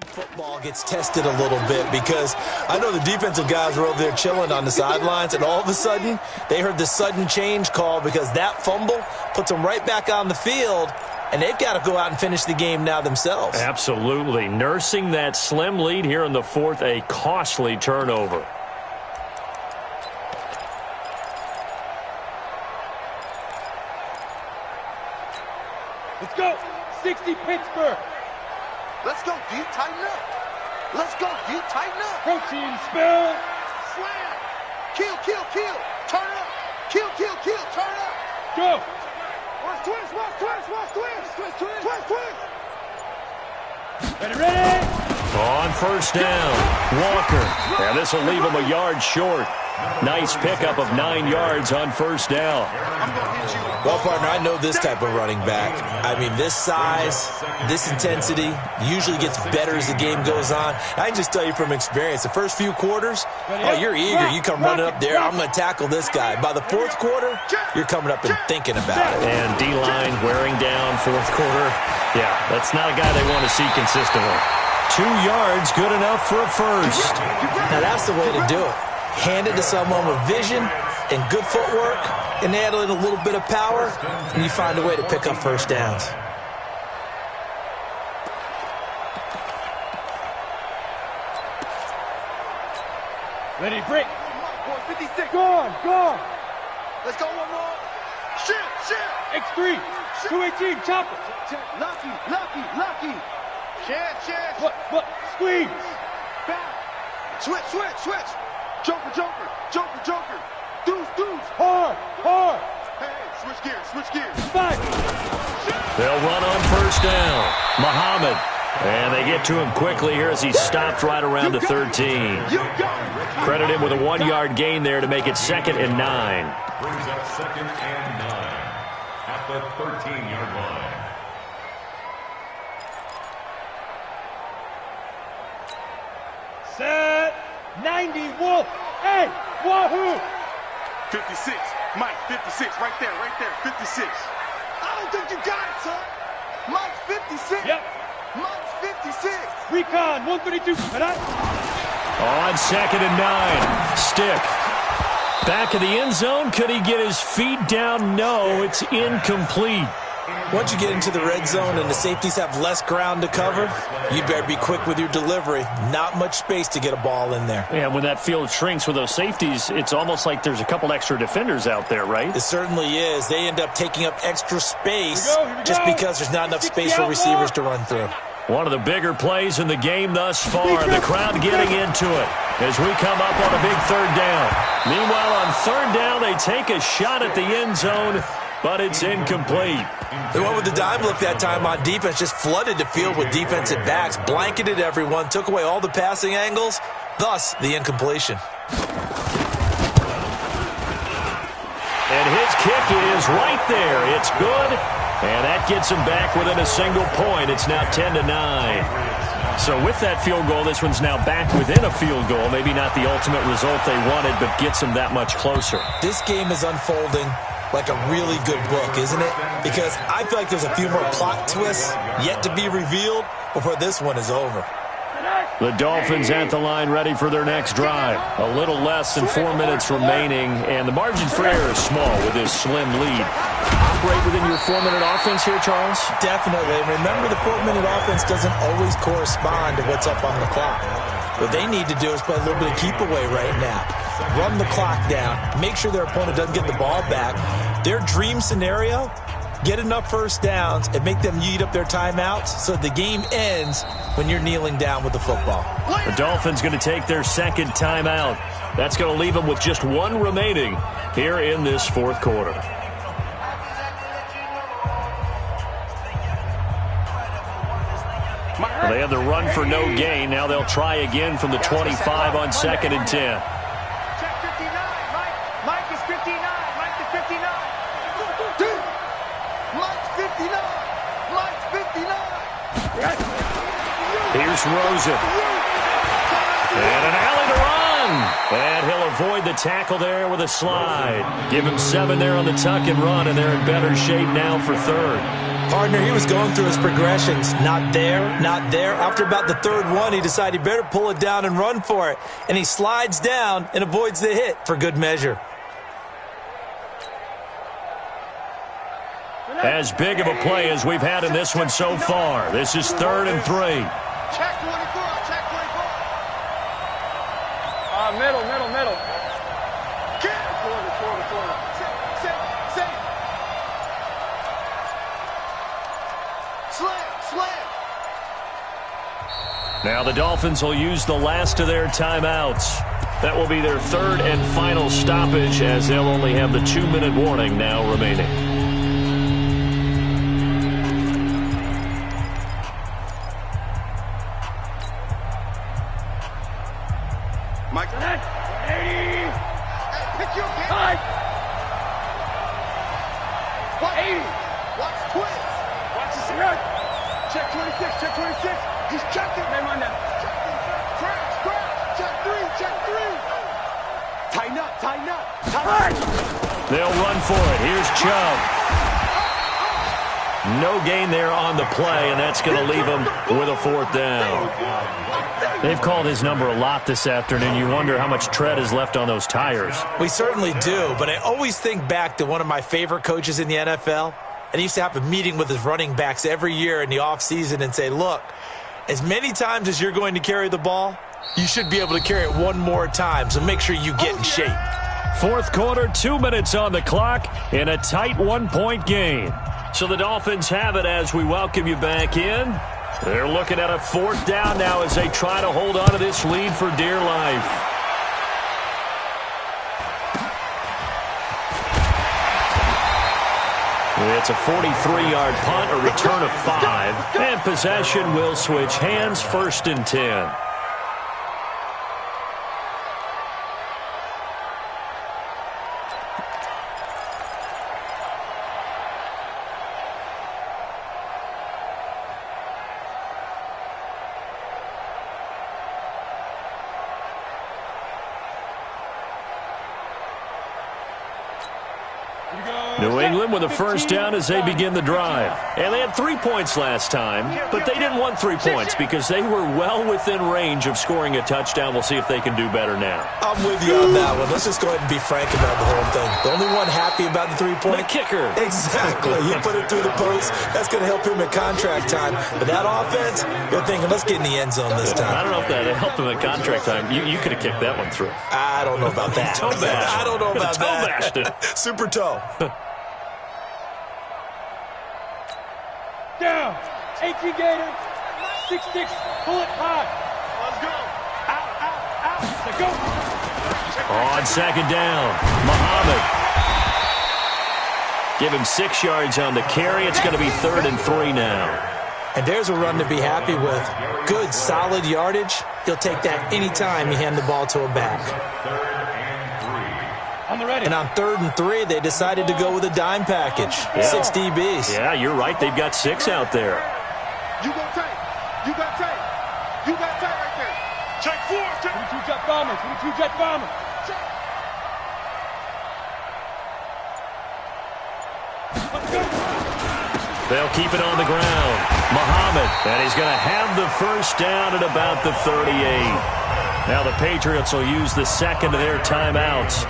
football gets tested a little bit, because I know the defensive guys were over there chilling on the sidelines, and all of a sudden they heard the sudden change call because that fumble puts them right back on the field, and they've got to go out and finish the game now themselves. Absolutely. Nursing that slim lead here in the 4th, a costly turnover. Let's go. 60 Pittsburgh. Let's go, D. Tighten up. Let's go, D. Tighten up. Protein spill. Slam. Kill. Turn up. Kill. Turn up. Go. Watch twist. Ready. On 1st down, Walker. And this will leave him a yard short. Nice pickup of 9 yards on 1st down. Well, partner, I know this type of running back. I mean, this size, this intensity usually gets better as the game goes on. I can just tell you from experience, the first few quarters, oh, you're eager. You come running up there, I'm going to tackle this guy. By the 4th quarter, you're coming up and thinking about it. And D-line wearing down 4th quarter. Yeah, that's not a guy they want to see consistently. 2 yards, good enough for a first. Now, that's the way to do it. Hand it to someone with vision and good footwork, and add in a little bit of power, and you find a way to pick up first downs. Ready, break. 56. Gone. Let's go one more. Shit. X3. 218. Chopper. Lucky. Chance. What? Squeeze. Back. Switch. Joker. Deuce. Hard. Hey, switch gears. 5. They'll run on 1st down. Muhammad. And they get to him quickly here as he stopped right around the 13. Credit him with a 1-yard gain there to make it 2nd and 9. Brings up 2nd and 9 at the 13-yard line. Set. 90, Wolf. Hey, Wahoo. 56. Mike, 56. Right there, 56. I don't think you got it, son. Mike's 56. Yep. Mike's 56. Recon, 132. On 2nd and 9. Stick. Back in the end zone. Could he get his feet down? No, it's incomplete. Once you get into the red zone and the safeties have less ground to cover, you better be quick with your delivery. Not much space to get a ball in there. Yeah, when that field shrinks with those safeties, it's almost like there's a couple extra defenders out there, right? It certainly is. They end up taking up extra space Here we go. just because there's not enough space for receivers to run through. One of the bigger plays in the game thus far. The crowd getting into it as we come up on a big 3rd down. Meanwhile, on 3rd down, they take a shot at the end zone, but it's incomplete. They went with the dime look that time on defense, just flooded the field with defensive backs, blanketed everyone, took away all the passing angles, thus the incompletion. And his kick is right there. It's good, and that gets him back within a single point. It's now 10-9. So with that field goal, this one's now back within a field goal. Maybe not the ultimate result they wanted, but gets them that much closer. This game is unfolding like a really good book, isn't it? Because I feel like there's a few more plot twists yet to be revealed before this one is over. The Dolphins at the line ready for their next drive. A little less than 4 minutes remaining, and the margin for error is small with this slim lead. Operate within your 4-minute offense here, Charles? Definitely. Remember, the 4-minute offense doesn't always correspond to what's up on the clock. What they need to do is play a little bit of keep away right now. Run the clock down. Make sure their opponent doesn't get the ball back. Their dream scenario, get enough first downs and make them eat up their timeouts so the game ends when you're kneeling down with the football. The Dolphins going to take their 2nd timeout. That's going to leave them with just 1 remaining here in this 4th quarter. Well, they had the run for no gain. Now they'll try again from the 25 on 2nd and 10. Check 59. Mike is 59. Mike is 59. Mike's 59. Mike's 59. Here's Rosen. And an alley to run. And he'll avoid the tackle there with a slide. Give him 7 there on the tuck and run, and they're in better shape now for 3rd. Partner, he was going through his progressions. Not there, not there. After about the 3rd one, he decided he better pull it down and run for it. And he slides down and avoids the hit for good measure. As big of a play as we've had in this one so far. This is 3rd and 3. Check 24. Check 24. Middle. Corner. Say. Slam. Now the Dolphins will use the last of their timeouts. That will be their 3rd and final stoppage, as they'll only have the 2-minute warning now remaining. Mike. 80. Hey, pick your game. Mike. 80. Watch twist. Watch the scenario. Check 26. Check 26. He's checking. Man, on that. Crash. Check 3. Tighten up. They'll run for it. Here's Chubb. No gain there on the play, and that's going to leave them with a 4th down. They've called his number a lot this afternoon. You wonder how much tread is left on those tires. We certainly do, but I always think back to one of my favorite coaches in the NFL, and he used to have a meeting with his running backs every year in the offseason and say, look, as many times as you're going to carry the ball, you should be able to carry it 1 more time, so make sure you get in shape. 4th quarter, 2 minutes on the clock in a tight 1-point game. So the Dolphins have it as we welcome you back in. They're looking at a 4th down now as they try to hold on to this lead for dear life. It's a 43-yard punt, a return of 5, and possession will switch hands, 1st and 10. New England with a first down as they begin the drive. And they had 3 points last time, but they didn't want 3 points because they were well within range of scoring a touchdown. We'll see if they can do better now. I'm with you on that one. Let's just go ahead and be frank about the whole thing. The only one happy about the 3-point? The kicker. Exactly. He put it through the post. That's going to help him at contract time. But that offense, you're thinking, let's get in the end zone this time. I don't know if that helped him at contract time. You could have kicked that one through. I don't know about that. Toe bash. I don't know about Toe bashed it. Super toe. Down. 18 Gator. 6-6. Pull it high. Let's go. Out. Let's go. On second down, Muhammad. Give him 6 yards on the carry. It's going to be 3rd and 3 now. And there's a run to be happy with. Good, solid yardage. He'll take that anytime you hand the ball to a back. On the ready. And on 3rd and 3, they decided to go with a dime package. 6 DBs. Yeah, you're right. They've got 6 out there. You got tape. You got tape. You got tape right there. Check 4. 22 jet bombers. 22 jet bombers. Let's go. They'll keep it on the ground. Muhammad, and he's going to have the first down at about the 38. Now the Patriots will use the second of their timeouts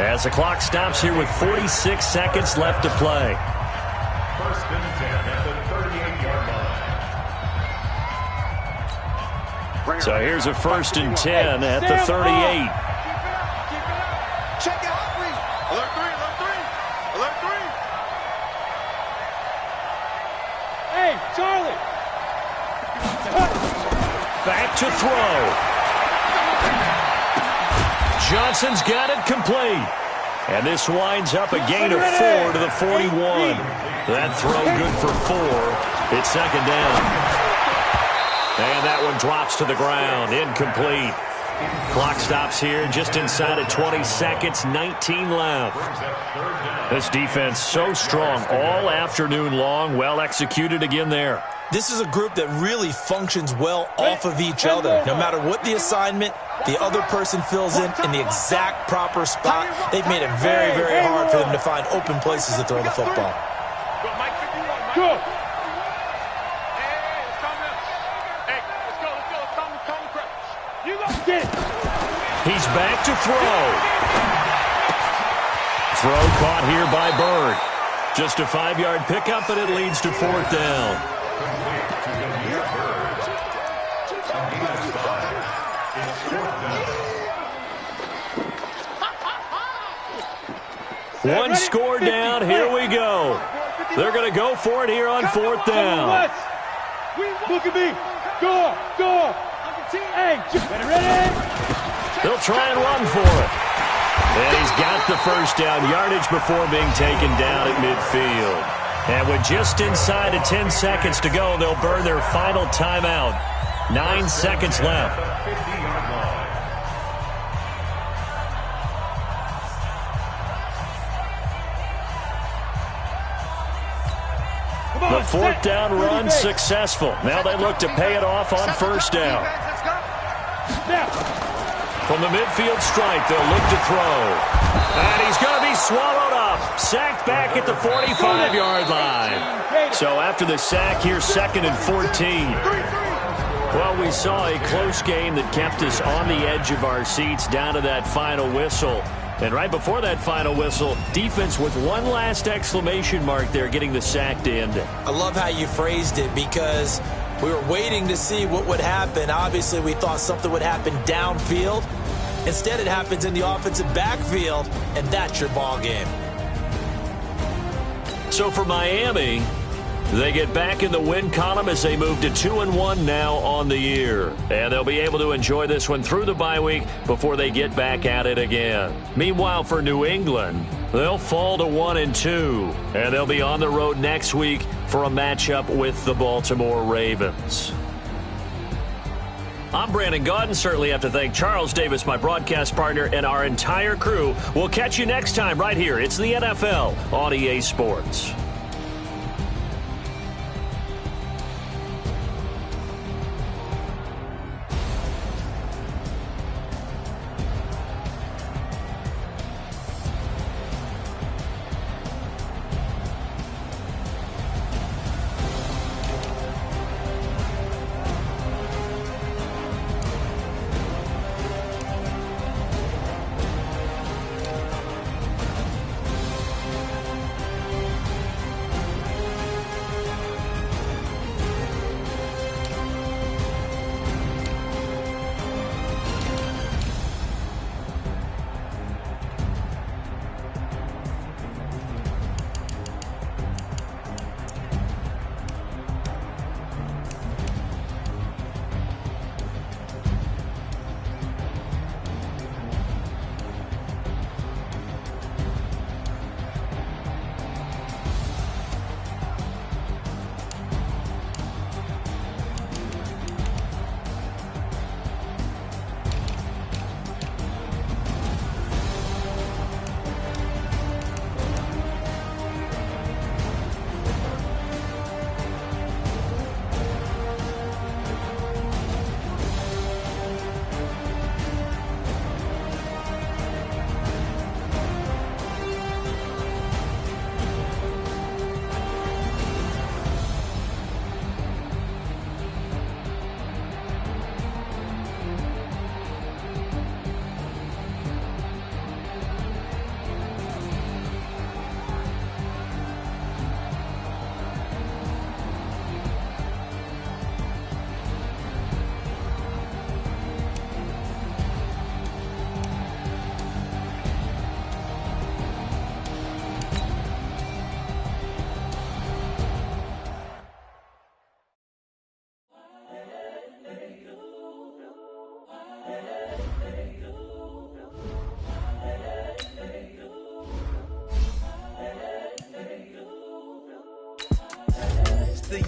as the clock stops here with 46 seconds left to play. First and 10 at the 38-yard line. So here's a first and 10 at the 38. Check it out, please. Alert 3. Alert 3. Hey, Charlie. Back to throw. Johnson's got it complete. And this winds up a gain of 4 to the 41. That throw good for 4. It's second down. And that one drops to the ground. Incomplete. Clock stops here just inside of 20 seconds. 19 left. This defense so strong all afternoon long. Well executed again there. This is a group that really functions well off of each other. No matter what the assignment, the other person fills in the exact proper spot. They've made it very, very hard for them to find open places to throw the football. Go, Mike 51. Go. Hey, let's calm down. Hey, let's go. Calm crap. You go. Get it. He's back to throw. Throw caught here by Bird. Just a 5-yard pickup, and it leads to 4th down. One score down. Here we go. They're going to go for it here on 4th down. Look at me. Go. Hey, ready? They'll try and run for it. And he's got the first down yardage before being taken down at midfield. And with just inside of 10 seconds to go, they'll burn their final timeout. 9 seconds left. The 4th down run successful. Now they look to pay it off on first down. From the midfield stripe, they'll look to throw. And he's going to be swallowed up. Sacked back at the 45-yard line. So after the sack, here's 2nd and 14. Well, we saw a close game that kept us on the edge of our seats down to that final whistle. And right before that final whistle, defense with one last exclamation mark there, getting the sack to end it. I love how you phrased it because we were waiting to see what would happen. Obviously, we thought something would happen downfield. Instead, it happens in the offensive backfield, and that's your ball game. So for Miami, they get back in the win column as they move to 2-1 now on the year. And they'll be able to enjoy this one through the bye week before they get back at it again. Meanwhile, for New England, they'll fall to 1-2. And they'll be on the road next week for a matchup with the Baltimore Ravens. I'm Brandon Gaudin. Certainly have to thank Charles Davis, my broadcast partner, and our entire crew. We'll catch you next time right here. It's the NFL on EA Sports.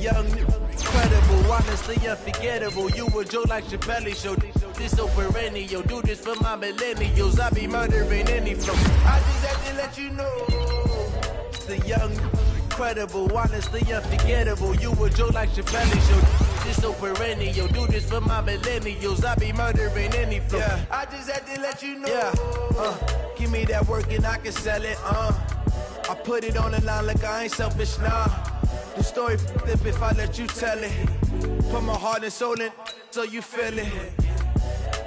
young, incredible, honestly unforgettable. You a joke like Chappelle Show. This so perennial, do this for my millennials. I be murdering any flow. I just had to let you know. The young, incredible, honestly unforgettable. You a joke like Chappelle Show. This so perennial, do this for my millennials. I be murdering any flow. Yeah. I just had to let you know. Yeah. Give me that work and I can sell it. I put it on the line like I ain't selfish, nah. The story flip if I let you tell it. Put my heart and soul in so you feel it.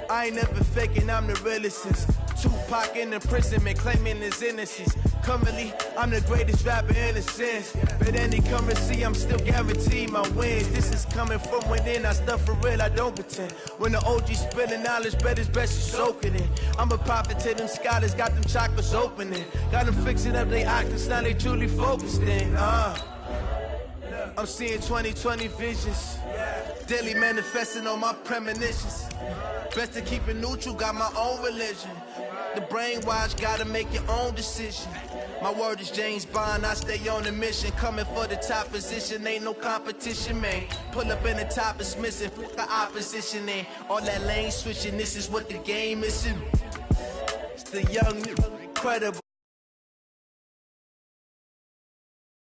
I ain't never faking, I'm the realest since Tupac in imprisonment, claiming his innocence. Currently, I'm the greatest rapper in a sense. But any currency, I'm still guaranteed my wins. This is coming from within, I stuff for real, I don't pretend. When the OG spilling knowledge, bet it's best you soak it in. I'm a prophet to them scholars, got them chakras opening. Got them fixing up they octaves, now they truly focused in. I'm seeing 2020 visions. Daily manifesting on my premonitions. Best to keep it neutral, got my own religion. The brainwash, gotta make your own decision. My word is James Bond, I stay on a mission. Coming for the top position, ain't no competition, man. Pull up in the top is missing, fuck the opposition, and all that lane switching, this is what the game is. It's the young, incredible.